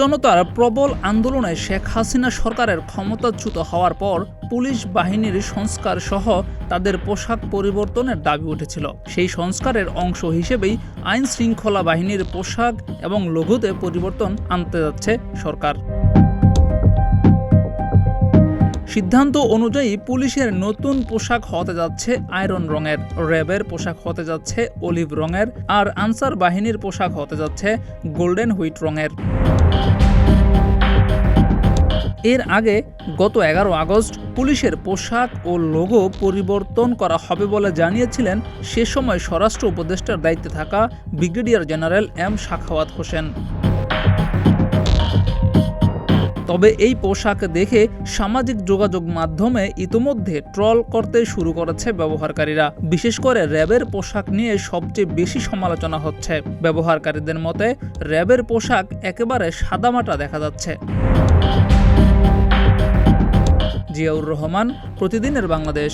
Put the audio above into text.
জনতার প্রবল আন্দোলনে শেখ হাসিনা সরকারের ক্ষমতাচ্যুত হওয়ার পর পুলিশ বাহিনীর সংস্কার সহ তাদের পোশাক পরিবর্তনের দাবি উঠেছিল। সেই সংস্কারের অংশ হিসেবেই আইন শৃঙ্খলা বাহিনীর পোশাক এবং লোগোতে পরিবর্তন আনতে যাচ্ছে সরকার। সিদ্ধান্ত অনুযায়ী পুলিশের নতুন পোশাক হতে যাচ্ছে আয়রন রঙের, র্যাবের পোশাক হতে যাচ্ছে অলিভ রঙের, আর আনসার বাহিনীর পোশাক হতে যাচ্ছে গোল্ডেন হুইট রঙের। এর আগে গত 11 আগস্ট পুলিশের পোশাক ও লোগো পরিবর্তন করা হবে বলে জানিয়েছিলেন সে সময় স্বরাষ্ট্র উপদেষ্টার দায়িত্বে থাকা brigadier general M Sakhawat Hossain. তবে এই পোশাক দেখে সামাজিক যোগাযোগ মাধ্যমে ইতোমধ্যে ট্রল করতে শুরু করেছে ব্যবহারকারীরা। বিশেষ করে র্যাবের পোশাক নিয়ে সবচেয়ে বেশি সমালোচনা হচ্ছে। ব্যবহারকারীদের মতে র্যাবের পোশাক একেবারে সাদামাটা দেখা যাচ্ছে। জিয়াউর রহমান, প্রতিদিনের বাংলাদেশ।